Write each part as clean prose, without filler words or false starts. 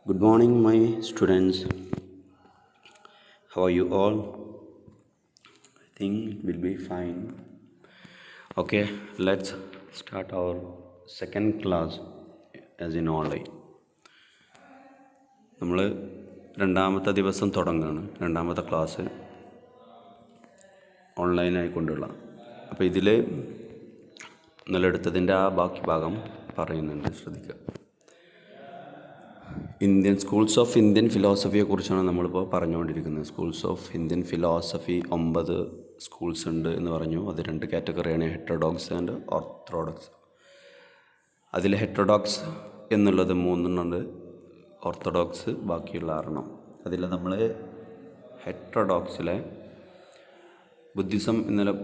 Good morning, my students. How are you all? I think it will be fine. Okay, let's start our second class as in online. നമ്മൾ രണ്ടാമത്തെ ദിവസം തുടങ്ങുകയാണ്. രണ്ടാമത്തെ class ഓൺലൈനായി കൊണ്ടുള്ള. അപ്പോൾ ഇതിൽ ഇന്നലെ എടുത്തതിൻ്റെ ആ ബാക്കി ഭാഗം പറയുന്നുണ്ട്, ശ്രദ്ധിക്കുക. സ്കൂൾസ് ഓഫ് ഇന്ത്യൻ ഫിലോസഫിയെക്കുറിച്ചാണ് നമ്മളിപ്പോൾ പറഞ്ഞുകൊണ്ടിരിക്കുന്നത്. Schools of Indian philosophy 9 schools ഉണ്ട് എന്ന് പറഞ്ഞു. അത് 2 കാറ്റഗറിയാണ്, ഹെറ്ററോഡോക്സ് ആൻഡ് ഓർത്തഡോക്സ്. അതിൽ ഹെറ്ററോഡോക്സ് എന്നുള്ളത് 3 ഉണ്ട്, ഓർത്തഡോക്സ് ബാക്കിയുള്ള 6. അതിൽ നമ്മൾ ഹെറ്ററോഡോക്സിലെ ബുദ്ധിസം ഇന്നലെ,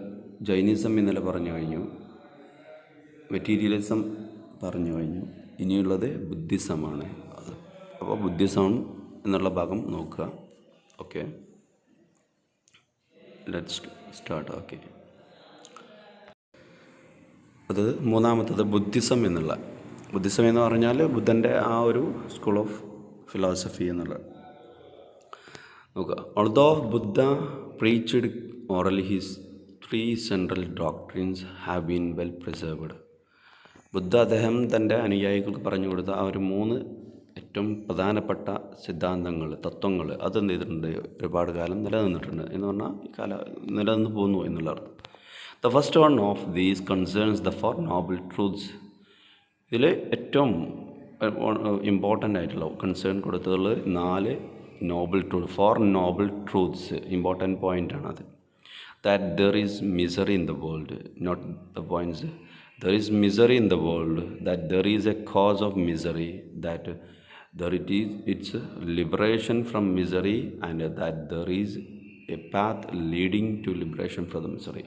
ജൈനിസം ഇന്നലെ പറഞ്ഞു കഴിഞ്ഞു, മെറ്റീരിയലിസം പറഞ്ഞു കഴിഞ്ഞു. ഇനിയുള്ളത് ബുദ്ധിസമാണ്. അപ്പോൾ ബുദ്ധിസം എന്നുള്ള ഭാഗം നോക്കുക. Okay, let's start. ഓക്കെ, അത് മൂന്നാമത്തത് ബുദ്ധിസം എന്നുള്ള. ബുദ്ധിസം എന്ന് പറഞ്ഞാൽ ബുദ്ധൻ്റെ ആ ഒരു സ്കൂൾ ഓഫ് ഫിലോസഫി എന്നുള്ള നോക്കുക. Although Buddha preached orally his 3 central doctrines have been well preserved. Buddha അദ്ദേഹം തൻ്റെ അനുയായികൾക്ക് പറഞ്ഞു കൊടുത്ത ആ ഒരു 3 ഏറ്റവും പ്രധാനപ്പെട്ട സിദ്ധാന്തങ്ങൾ, തത്വങ്ങൾ, അത് എന്ത് ചെയ്തിട്ടുണ്ട്, ഒരുപാട് കാലം നിലനിന്നിട്ടുണ്ട് എന്ന് പറഞ്ഞാൽ ഈ നിലനിന്ന് പോകുന്നു എന്നുള്ള അർത്ഥം. The first one of these concerns the 4 noble truths. ഇതിൽ ഏറ്റവും ഇമ്പോർട്ടൻ്റ് ആയിട്ടുള്ള കൺസേൺ കൊടുത്തതുള്ളത് 4 noble truth, 4 noble truths. Important പോയിൻ്റാണത്. That there is misery in the world, not the points. There is misery in the world, that there is a cause of misery, that it's liberation from misery, and that there is a path leading to liberation from the misery.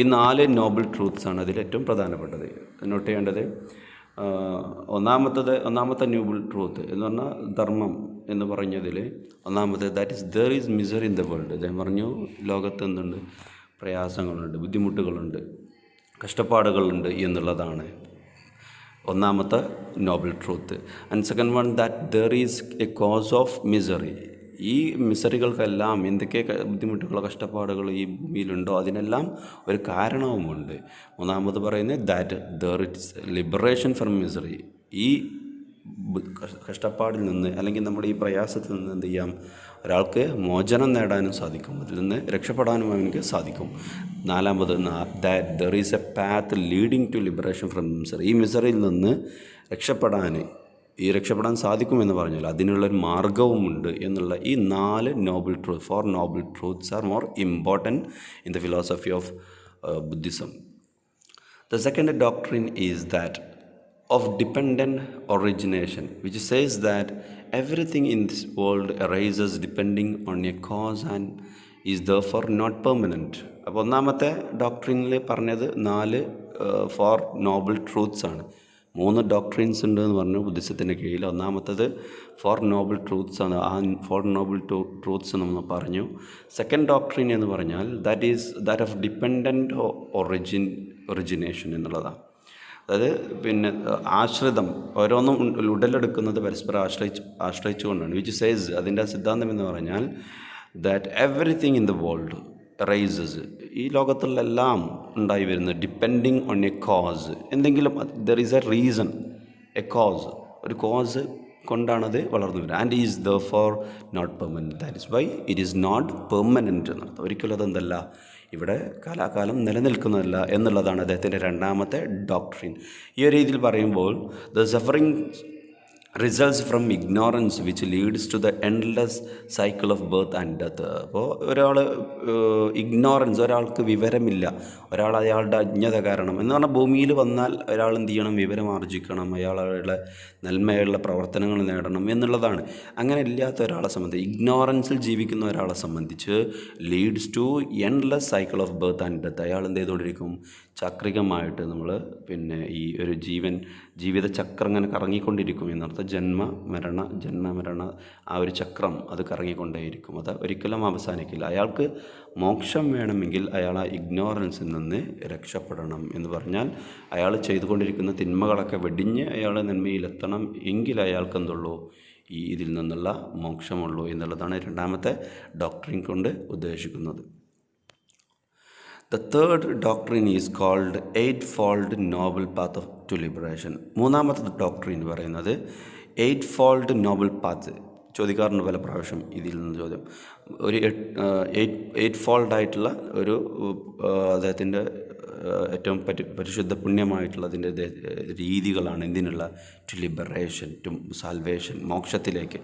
ഈ 4 noble truths ആണ് അതിൽ ഏറ്റവും പ്രധാനപ്പെട്ടത്. Not ചെയ്യേണ്ടത് ഒന്നാമത്തെ noble truth എന്ന് പറഞ്ഞാൽ ധർമ്മം എന്ന് പറഞ്ഞതിൽ ഒന്നാമത്തെ, that is there is misery in the world. അദ്ദേഹം പറഞ്ഞു, ലോകത്ത് എന്തുണ്ട്, പ്രയാസങ്ങളുണ്ട്, ബുദ്ധിമുട്ടുകളുണ്ട്, കഷ്ടപ്പാടുകളുണ്ട് എന്നുള്ളതാണ് ഒന്നാമത്തെ noble truth. And second one, that there is a cause of misery. ഈ മിസറികൾക്കെല്ലാം എന്തൊക്കെ ബുദ്ധിമുട്ടുകളോ കഷ്ടപ്പാടുകളോ ഈ ഭൂമിയിലുണ്ടോ അതിനെല്ലാം ഒരു കാരണവുമുണ്ട്. മൂന്നാമത് പറയുന്നത്, that there it's liberation from misery. ഈ കഷ്ടപ്പാടിൽ നിന്ന് അല്ലെങ്കിൽ നമ്മുടെ ഈ പ്രയാസത്തിൽ നിന്ന് എന്ത് ചെയ്യാം, ഒരാൾക്ക് മോചനം നേടാനും സാധിക്കും, അതിൽ നിന്ന് രക്ഷപ്പെടാനും അവനക്ക് സാധിക്കും. നാലാമത്, that there is a path leading to liberation from misery. ഈ മിസറിയിൽ നിന്ന് രക്ഷപ്പെടാൻ സാധിക്കുമെന്ന് പറഞ്ഞാൽ അതിനുള്ളൊരു മാർഗവുമുണ്ട് എന്നുള്ള ഈ 4 noble truth, 4 noble truths are more important in the philosophy of Buddhism. The second doctrine is that of dependent origination, which says that everything in this world arises depending on a cause and is therefore not permanent. അപ്പോൾ ഒന്നാമത്തെ ഡോക്ട്രിനിൽ പറഞ്ഞത് 4 noble truths ആണ്. 3 doctrines ഉണ്ട് എന്ന് പറഞ്ഞു ബുദ്ധിസത്തിൻ്റെ കീഴിൽ. ഒന്നാമത്തത് 4 noble truths ആണ്. ആ 4 നോബിൾ ട്രൂത്ത്സ് നമ്മൾ പറഞ്ഞു. സെക്കൻഡ് ഡോക്ട്രിൻ എന്ന് പറഞ്ഞാൽ ദാറ്റ് ഓഫ് ഡിപ്പെൻഡൻറ്റ് ഒറിജിനേഷൻ എന്നുള്ളതാണ്. അതായത് പിന്നെ ആശ്രിതം, ഓരോന്നും ഉടലെടുക്കുന്നത് പരസ്പരം ആശ്രയിച്ചുകൊണ്ടാണ്. വിച്ച് സേസ്, അതിൻ്റെ സിദ്ധാന്തം എന്ന് പറഞ്ഞാൽ that everything in the world rises, ഈ ലോകത്തിലെല്ലാം ഉണ്ടായി വരുന്നത് ഡിപ്പെൻഡിങ് ഓൺ എ കോസ്. എന്തെങ്കിലും there is a reason, a cause, ഒരു കോസ് കൊണ്ടാണത് വളർന്നു വരിക. And is therefore not permanent. That is why it is not permanent എന്നർത്ഥം. ഒരിക്കലും അതെന്തല്ല, ഇവിടെ കാലാകാലം നിലനിൽക്കുന്നതല്ല എന്നുള്ളതാണ് അദ്ദേഹത്തിൻ്റെ രണ്ടാമത്തെ ഡോക്ട്രിൻ. ഈ ഒരു രീതിയിൽ പറയുമ്പോൾ, the suffering results from ignorance which leads to the endless cycle of birth and death. അപ്പോൾ ഇഗ്നോറൻസ്, ഒരാൾക്ക് വിവരമില്ല, ഒരാൾ അയാളുടെ അജ്ഞത കാരണം എന്ന് പറഞ്ഞാൽ ഭൂമിയിൽ വന്നാൽ ഒരാൾ എന്ത് ചെയ്യണം, വിവരം ആർജിക്കണം, അയാളുടെ നന്മയുള്ള പ്രവർത്തനങ്ങൾ നേടണം എന്നുള്ളതാണ്. അങ്ങനെ ഇല്ലാത്ത ഒരാളെ സംബന്ധിച്ച്, ഇഗ്നോറൻസിൽ ജീവിക്കുന്ന ഒരാളെ സംബന്ധിച്ച് leads to endless cycle of birth and death. അയാൾ എന്ത് ചെയ്തുകൊണ്ടിരിക്കും, ചക്രികമായിട്ട് നമ്മൾ പിന്നെ ഈ ഒരു ജീവിത ചക്രം ഇങ്ങനെ കറങ്ങിക്കൊണ്ടിരിക്കും എന്നർത്ഥം. ജന്മ മരണ ആ ഒരു ചക്രം അത് കറങ്ങിക്കൊണ്ടേയിരിക്കും, അത് ഒരിക്കലും അവസാനിക്കില്ല. അയാൾക്ക് മോക്ഷം വേണമെങ്കിൽ അയാൾ ആ ഇഗ്നോറൻസിൽ നിന്ന് രക്ഷപ്പെടണം എന്ന് പറഞ്ഞാൽ അയാൾ ചെയ്തുകൊണ്ടിരിക്കുന്ന തിന്മകളൊക്കെ വെടിഞ്ഞ് അയാൾ നന്മയിലെത്തണം. എങ്കിൽ അയാൾക്ക് എന്തുള്ളൂ, ഇതിൽ നിന്നുള്ള മോക്ഷമുള്ളൂ എന്നുള്ളതാണ് രണ്ടാമത്തെ ഡോക്ട്രിൻ കൊണ്ട് ഉദ്ദേശിക്കുന്നത്. The third doctrine is called Eightfold Noble Path to Liberation. മൂന്നാമത്തെ ഡോക്ട്രിൻ എന്ന് പറയുന്നത് Eightfold Noble Path. ചോദിക്കാറുണ്ട് പല പ്രാവശ്യം ഇതിൽ നിന്ന് ചോദ്യം. ഒരു എയ്റ്റ് ഫോൾഡായിട്ടുള്ള ഒരു അദ്ദേഹത്തിൻ്റെ ഏറ്റവും പരിശുദ്ധ പുണ്യമായിട്ടുള്ളതിൻ്റെ രീതികളാണ് എന്തിനുള്ള ടു ലിബറേഷൻ, ടു സാൽവേഷൻ, മോക്ഷത്തിലേക്ക്.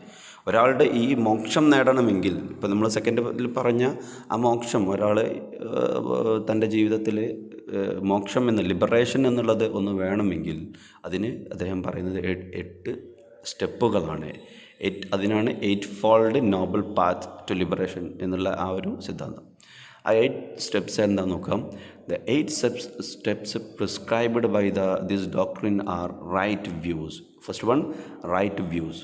ഒരാളുടെ ഈ മോക്ഷം നേടണമെങ്കിൽ ഇപ്പോൾ നമ്മൾ സെക്കൻഡിൽ പറഞ്ഞ ആ മോക്ഷം ഒരാൾ തൻ്റെ ജീവിതത്തിൽ മോക്ഷം എന്ന ലിബറേഷൻ എന്നുള്ളത് ഒന്ന് വേണമെങ്കിൽ അതിന് അദ്ദേഹം പറയുന്നത് 8 സ്റ്റെപ്പുകളാണ്. അതിനാണ് 8-fold Noble path to liberation എന്നുള്ള ആ ഒരു സിദ്ധാന്തം. ആ 8 സ്റ്റെപ്സ് എന്താ നോക്കാം. The 8 steps prescribed by this doctrine are right views. First one, right views.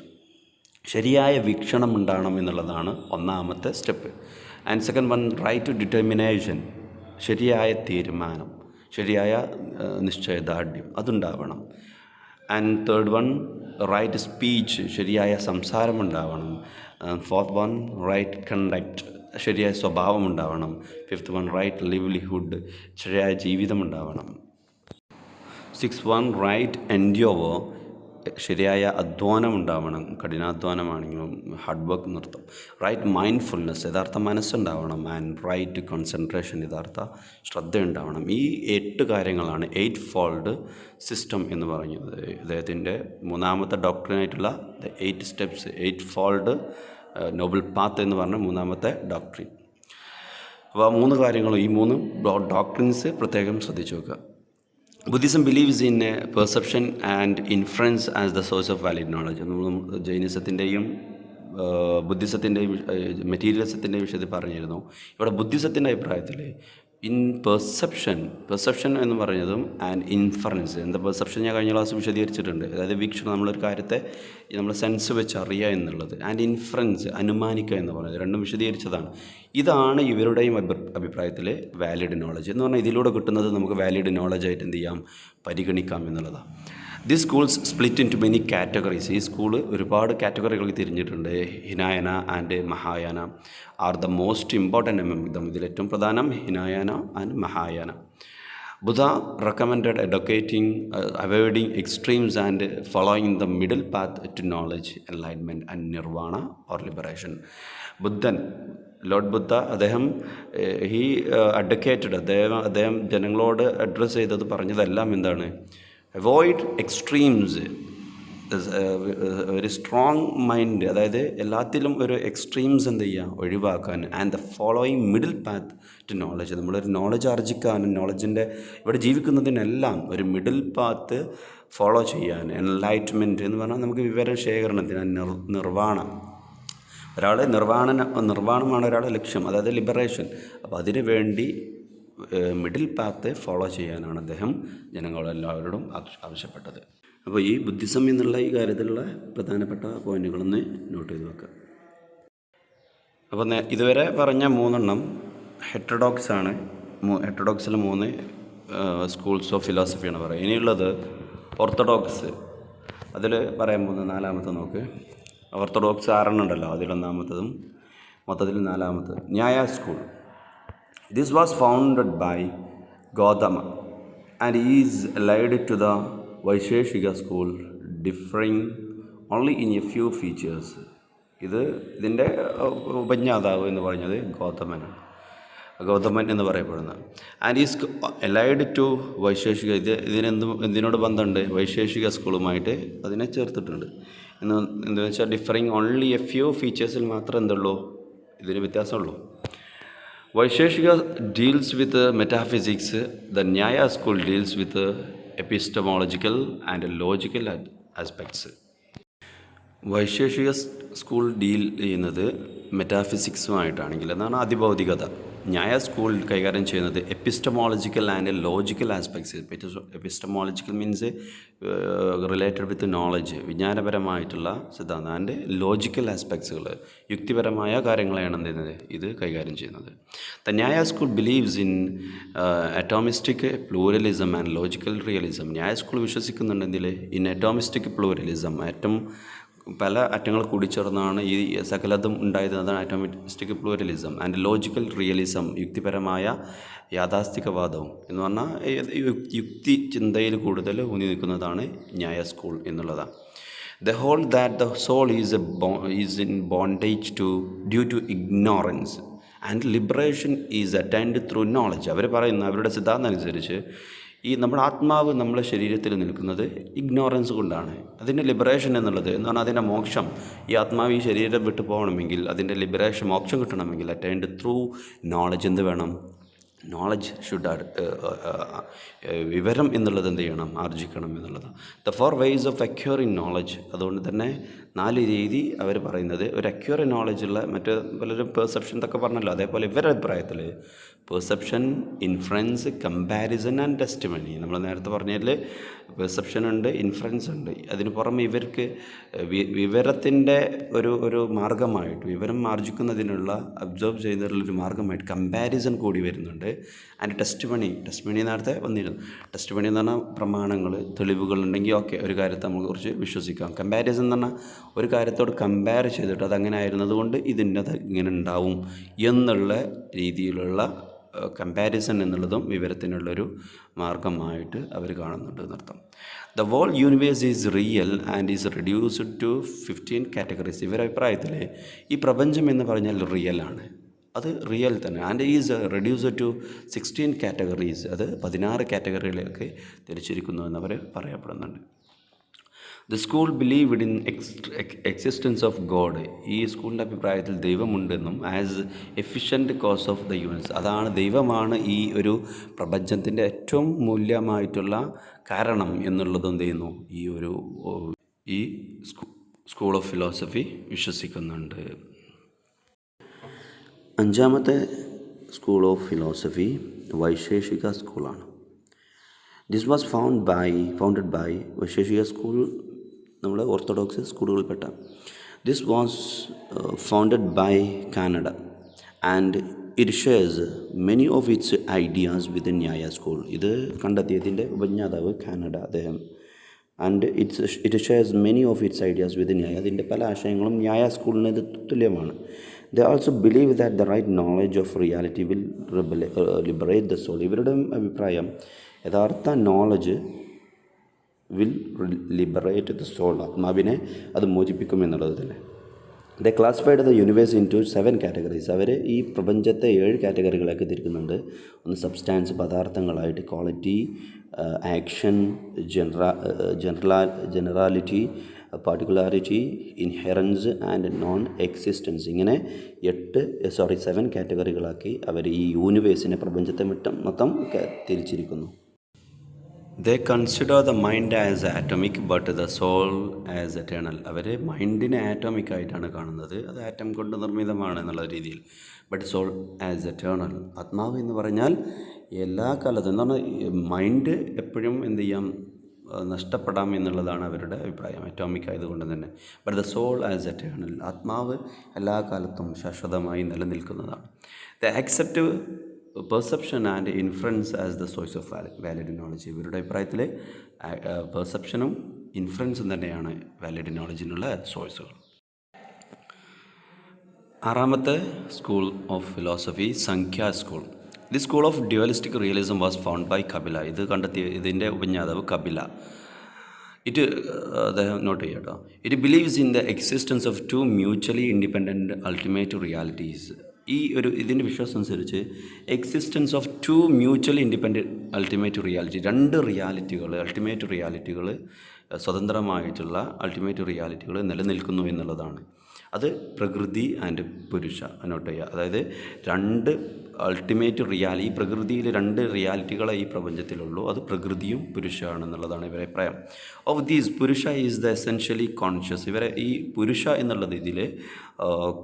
ശരിയായ വീക്ഷണം ഉണ്ടാകണം എന്നുള്ളതാണ് ഒന്നാമത്തെ step. And second one, right determination. ശരിയായ തീരുമാനം, ശരിയായ നിശ്ചയദാർഢ്യം അതുണ്ടാവണം. And third one, right speech. ശരിയായ സംസാരമുണ്ടാവണം. Fourth one, right conduct. ശരിയായ സ്വഭാവം ഉണ്ടാവണം. Fifth one, right livelihood. ശരിയായ ജീവിതം ഉണ്ടാവണം. 6th one, right എൻഡ്യൂവർ. ശരിയായ അധ്വാനം ഉണ്ടാവണം. കഠിനാധ്വാനമാണെങ്കിലും ഹാർഡ് വർക്ക് നിർത്തും. റൈറ്റ് മൈൻഡ്ഫുൾനെസ്, യഥാർത്ഥ മനസ്സുണ്ടാവണം. ആൻഡ് റൈറ്റ് കോൺസെൻട്രേഷൻ, യഥാർത്ഥ ശ്രദ്ധ ഉണ്ടാവണം. ഈ 8 കാര്യങ്ങളാണ് 8-fold സിസ്റ്റം എന്ന് പറയുന്നത്. അദ്ദേഹത്തിൻ്റെ മൂന്നാമത്തെ ഡോക്ട്രിനായിട്ടുള്ള 8 സ്റ്റെപ്സ്, 8-fold നോബിൾ പാത്ത് എന്ന് പറഞ്ഞ മൂന്നാമത്തെ ഡോക്ട്രിൻ. അപ്പോൾ ആ 3 കാര്യങ്ങളും, ഈ 3 ഡോക്ട്രിൻസ് പ്രത്യേകം ശ്രദ്ധിച്ചു നോക്കുക. Buddhism believes in perception and inference as the source of valid knowledge. നമ്മൾ ജൈനിസത്തിൻ്റെയും ബുദ്ധിസത്തിൻ്റെയും മെറ്റീരിയലിസത്തിൻ്റെയും വിഷയത്തിൽ പറഞ്ഞിരുന്നു. ഇവിടെ ബുദ്ധിസത്തിൻ്റെ അഭിപ്രായത്തിൽ ഇൻ പെർസെപ്ഷൻ എന്ന് പറഞ്ഞതും ആൻഡ് ഇൻഫറൻസ്. എന്താ പെർസെപ്ഷൻ ഞാൻ കഴിഞ്ഞ ക്ലാസ് വിശദീകരിച്ചിട്ടുണ്ട്. അതായത് വീക്ഷണം, നമ്മളൊരു കാര്യത്തെ നമ്മൾ സെൻസ് വെച്ച് അറിയുക എന്നുള്ളത്. ആൻഡ് ഇൻഫറൻസ്, അനുമാനിക്കുക എന്ന് പറയുന്നത്, രണ്ടും വിശദീകരിച്ചതാണ്. ഇതാണ് ഇവരുടെയും അഭിപ്രായത്തിൽ വാലിഡ് നോളജ് എന്ന് പറഞ്ഞാൽ ഇതിലൂടെ കിട്ടുന്നത് നമുക്ക് വാലിഡ് നോളജായിട്ട് എന്ത് ചെയ്യാം, പരിഗണിക്കാം എന്നുള്ളതാണ്. This schools split into many categories. ഈ സ്കൂള് ഒരുപാട് കാറ്റഗറികൾ തിരിഞ്ഞിട്ടുണ്ട്. Hinayana and Mahayana are the most important among them. ഇതിലേറ്റവും പ്രധാനം Hinayana and Mahayana. Buddha recommended educating, avoiding extremes and following the middle path to knowledge, enlightenment and nirvana or liberation. Lord Buddha അദ്ദേഹം advocated, അദ്ദേഹം ജനങ്ങളോട് address ചെയ്തത് പറഞ്ഞതെല്ലാം എന്താണ്, അവോയ്ഡ് എക്സ്ട്രീംസ്, ഒരു സ്ട്രോങ് മൈൻഡ്, അതായത് എല്ലാത്തിലും ഒരു എക്സ്ട്രീംസ് എന്ത് ചെയ്യുക, ഒഴിവാക്കാൻ. And the following middle path to knowledge. നമ്മളൊരു നോളജ് ആർജിക്കാനും നോളജിൻ്റെ ഇവിടെ ജീവിക്കുന്നതിനെല്ലാം ഒരു മിഡിൽ പാത്ത് ഫോളോ ചെയ്യാൻ. എൻലൈറ്റ്മെൻറ്റ് എന്ന് പറഞ്ഞാൽ നമുക്ക് വിവരശേഖരണത്തിന്, നിർവ്വാണം. ഒരാൾ നിർവ്വാണമാണ് ഒരാളുടെ ലക്ഷ്യം, അതായത് ലിബറേഷൻ. അപ്പോൾ അതിനു വേണ്ടി മിഡിൽ പാത്ത് ഫോളോ ചെയ്യാനാണ് അദ്ദേഹം ജനങ്ങളെല്ലാവരോടും ആവശ്യപ്പെട്ടത്. അപ്പോൾ ഈ ബുദ്ധിസം എന്നുള്ള ഈ കാര്യത്തിലുള്ള പ്രധാനപ്പെട്ട പോയിന്റുകളൊന്ന് നോട്ട് ചെയ്ത് വെക്കുക. അപ്പോൾ ഇതുവരെ പറഞ്ഞ 3 ഹെറ്ററോഡോക്സ് ആണ്. ഹെറ്ററോഡോക്സിൽ 3 സ്കൂൾസ് ഓഫ് ഫിലോസഫിയാണ് പറയുക. ഇനിയുള്ളത് ഓർത്തഡോക്സ്. അതിൽ പറയാൻ പോകുന്ന 4ാമത്തെ നോക്ക്. ഓർത്തഡോക്സ് 6 ഉണ്ടല്ലോ, അതിലൊന്നാമത്തതും മൊത്തത്തിൽ 4ാമത്തത് ന്യായ school. This was founded by Gautama and is allied to the Vaisheshika school, differing only in a few features. ഇതിൻ്റെ ഉപജ്ഞാതാവ് എന്ന് പറഞ്ഞത് ഗൗതമൻ എന്ന് പറയപ്പെടുന്നത്. And is allied to Vaisheshika. ഇതിനോട് ബന്ധമുണ്ട്, വൈശേഷിക സ്കൂളുമായിട്ട് അതിനെ ചേർത്തിട്ടുണ്ട്. എന്താണെന്ന് വെച്ചാൽ ഡിഫറിങ് ഓൺലി എ ഫ്യൂ ഫീച്ചേഴ്സിൽ മാത്രമേ എന്തുള്ളൂ, ഇതിന് വ്യത്യാസമുള്ളൂ. Vaisheshika deals with metaphysics. The Nyaya school deals with epistemological and logical aspects. Vaisheshika school deal ചെയ്യുന്നത് മെറ്റാഫിസിക്സുമായിട്ടാണെങ്കിൽ എന്നാണ് അതിഭൗതികത. ന്യായ സ്കൂൾ കൈകാര്യം ചെയ്യുന്നത് epistemological and logical aspects. Epistemological means related with knowledge, വിജ്ഞാനപരമായിട്ടുള്ള സിദ്ധാന്തം. ആൻഡ് ലോജിക്കൽ ആസ്പെക്ട്സുകൾ, യുക്തിപരമായ കാര്യങ്ങളെയാണ് എന്ത് ചെയ്യുന്നത്, ഇത് കൈകാര്യം ചെയ്യുന്നത്. The Nyaya school believes in atomistic pluralism and logical realism. Nyaya school വിശ്വസിക്കുന്നുണ്ടെങ്കിൽ ഇൻ അറ്റോമിസ്റ്റിക് പ്ലൂറലിസം, ആറ്റം പല അറ്റങ്ങൾ കൂടിച്ചേർന്നാണ് ഈ സകലതും ഉണ്ടായത്. അതാണ് atomistic pluralism and logical realism, യുക്തിപരമായ യാഥാസ്ഥികവാദവും എന്ന് പറഞ്ഞാൽ യുക്തി ചിന്തയിൽ കൂടുതൽ ഊന്നി നിൽക്കുന്നതാണ് ന്യായ സ്കൂൾ എന്നുള്ളതാണ്. They hold that the soul is in bondage due to ignorance and liberation is attained through knowledge. അവർ പറയുന്ന അവരുടെ സിദ്ധാന്തം അനുസരിച്ച് ഈ നമ്മുടെ ആത്മാവ് നമ്മുടെ ശരീരത്തിൽ നിൽക്കുന്നത് ഇഗ്നോറൻസ് കൊണ്ടാണ്. അതിൻ്റെ ലിബറേഷൻ എന്നുള്ളത് എന്ന് പറഞ്ഞാൽ അതിൻ്റെ മോക്ഷം, ഈ ആത്മാവ് ഈ ശരീരം വിട്ടു പോകണമെങ്കിൽ അതിൻ്റെ ലിബറേഷൻ, മോക്ഷം കിട്ടണമെങ്കിൽ അറ്റൈൻഡ് ത്രൂ നോളജ്. എന്ത് വേണം? നോളജ് ഷുഡ് വിവരം എന്നുള്ളത് എന്ത് ചെയ്യണം? ആർജിക്കണം എന്നുള്ളതാണ്. The 4 ways of acquiring knowledge. അതുകൊണ്ട് തന്നെ 4 രീതി അവർ പറയുന്നത്. ഒരു അക്യൂറിങ് നോളജുള്ള മറ്റ് പലരും പെർസെപ്ഷൻ എന്നൊക്കെ പറഞ്ഞല്ലോ, അതേപോലെ ഇവരുടെ അഭിപ്രായത്തിൽ perception, inference, comparison and testimony. നമ്മൾ നേരത്തെ പറഞ്ഞതിൽ പെർസെപ്ഷൻ ഉണ്ട്, ഇൻഫറൻസ് ഉണ്ട്. അതിന് പുറമെ ഇവർക്ക് വിവരത്തിൻ്റെ ഒരു മാർഗമായിട്ട്, വിവരം ആർജിക്കുന്നതിനുള്ള, അബ്സോർബ് ചെയ്യുന്നതിനുള്ളൊരു മാർഗമായിട്ട് കമ്പാരിസൺ കൂടി വരുന്നുണ്ട്. ആൻഡ് ടെസ്റ്റിമണി നേരത്തെ വന്നിരുന്നു. ടെസ്റ്റിമണി എന്ന് പറഞ്ഞാൽ പ്രമാണങ്ങൾ, തെളിവുകൾ ഉണ്ടെങ്കിൽ ഓക്കെ ഒരു കാര്യത്തെ നമുക്ക് കുറിച്ച് വിശ്വസിക്കാം. കമ്പാരിസൺ എന്ന് പറഞ്ഞാൽ ഒരു കാര്യത്തോട് കമ്പയർ ചെയ്തിട്ട് അതങ്ങനെ ആയിരുന്നത് കൊണ്ട് ഇതിൻ്റെത് ഇങ്ങനെ ഉണ്ടാവും എന്നുള്ള രീതിയിലുള്ള കമ്പാരിസൺ എന്നുള്ളതും വിവരത്തിനുള്ളൊരു മാർഗമായിട്ട് അവർ കാണുന്നുണ്ട് എന്നർത്ഥം. The whole universe is real and is reduced to 15 categories. ഇവരുടെ അഭിപ്രായത്തിൽ ഈ പ്രപഞ്ചം എന്ന് പറഞ്ഞാൽ റിയലാണ്, അത് റിയൽ തന്നെ. And is reduced to 16 categories. അത് 16 കാറ്റഗറിയിലേക്ക് തിരിച്ചിരിക്കുന്നു എന്നവർ പറയപ്പെടുന്നുണ്ട്. The school believed in existence of God. ഈ സ്കൂളിൻ്റെ അഭിപ്രായത്തിൽ ദൈവമുണ്ടെന്നും as efficient cause of the universe, അതാണ് ദൈവമാണ് ഈ ഒരു പ്രപഞ്ചത്തിൻ്റെ ഏറ്റവും മൂല്യമായിട്ടുള്ള കാരണം എന്നുള്ളതും എന്ത് ചെയ്യുന്നു ഈ സ്കൂൾ ഓഫ് ഫിലോസഫി വിശ്വസിക്കുന്നുണ്ട്. 5ാമത്തെ സ്കൂൾ ഓഫ് ഫിലോസഫി വൈശേഷിക സ്കൂളാണ്. This was founded by Vaisheshika school നമ്മുടെ ഓർത്തഡോക്സ് സ്കൂളുകൾപ്പെട്ട. This was founded by Kanada and it shares many of its ideas with Nyaya school. ഇത് കണ്ടെത്തിയതിൻ്റെ ഉപജ്ഞാതാവ് കാനഡ അദ്ദേഹം. And it shares many of its ideas with Nyaya, അതിൻ്റെ പല ആശയങ്ങളും ന്യായ സ്കൂളിന് ഇത് തുല്യമാണ്. They also believe that the right knowledge of reality will liberate the soul. ഇവരുടെ അഭിപ്രായം യഥാർത്ഥ knowledge will liberate the soul, ആത്മാവിനെ അത് മോചിപ്പിക്കും എന്നുള്ളത് തന്നെ. The classified the universe into 7 categories. അവർ ഈ പ്രപഞ്ചത്തെ 7 കാറ്റഗറികളാക്കി തിരിക്കുന്നുണ്ട്. ഒന്ന് സബ്സ്റ്റാൻസ്, പദാർത്ഥങ്ങളായിട്ട്, quality, action, generality, particularity, inherence and non existence. ഇങ്ങനെ 7 കാറ്റഗറികളാക്കി അവർ ഈ യൂണിവേഴ്സിനെ, പ്രപഞ്ചത്തെ മൊത്തം തിരിച്ചിരിക്കുന്നു. They consider the mind as atomic but the soul as eternal. അവർ മൈൻഡിനെ ആറ്റോമിക് ആയിട്ടാണ് കാണുന്നത്, അത് ആറ്റം കൊണ്ട് നിർമ്മിതമാണ് എന്നുള്ള രീതിയിൽ. ബട്ട് സോൾ ആസ് എറ്റേണൽ, ആത്മാവ് എന്ന് പറഞ്ഞാൽ എല്ലാ കാലത്തും, എന്ന് പറഞ്ഞാൽ മൈൻഡ് എപ്പോഴും എന്ത് ചെയ്യാം, നഷ്ടപ്പെടാം എന്നുള്ളതാണ് അവരുടെ അഭിപ്രായം, അറ്റോമിക് ആയതുകൊണ്ട് തന്നെ. But the soul as eternal, ആത്മാവ് എല്ലാ കാലത്തും ശാശ്വതമായി നിലനിൽക്കുന്നതാണ്. They accept perception and inference as the source of valid knowledge. ഇവരുടെ അഭിപ്രായത്തിൽ പെർസെപ്ഷനും ഇൻഫറൻസും തന്നെയാണ് വാലിഡ് നോളജിനുള്ള സോഴ്സുകൾ. 6ാമത്തെ school of philosophy Sankhya school. The school of dualistic realism was found by Kapila. ഇത് കണ്ടെത്തിയ ഇതിൻ്റെ ഉപജ്ഞാതാവ് കപില. അദ്ദേഹം നോട്ട് ചെയ്യാം കേട്ടോ. It believes in the existence of 2 mutually independent ultimate realities. ഇതിൻ്റെ വിശ്വാസം അനുസരിച്ച് existence of 2 mutually independent ultimate reality, 2 റിയാലിറ്റികൾ, അൾട്ടിമേറ്റ് റിയാലിറ്റികൾ, സ്വതന്ത്രമായിട്ടുള്ള അൾട്ടിമേറ്റ് റിയാലിറ്റികൾ നിലനിൽക്കുന്നു എന്നുള്ളതാണ്. അത് പ്രകൃതി ആൻഡ് പുരുഷ. നോട്ട് ചെയ്യുക. അതായത് 2 അൾട്ടിമേറ്റ് ഈ പ്രകൃതിയിൽ 2 റിയാലിറ്റികളെ ഈ പ്രപഞ്ചത്തിലുള്ളൂ. അത് പ്രകൃതിയും പുരുഷാണെന്നുള്ളതാണ് ഇവരെ അഭിപ്രായം. ഓഫ് ദീസ് പുരുഷ ഈസ് ദ എസെൻഷ്യലി കോൺഷ്യസ്. ഇവരെ ഈ പുരുഷ എന്നുള്ളത് ഇതിൽ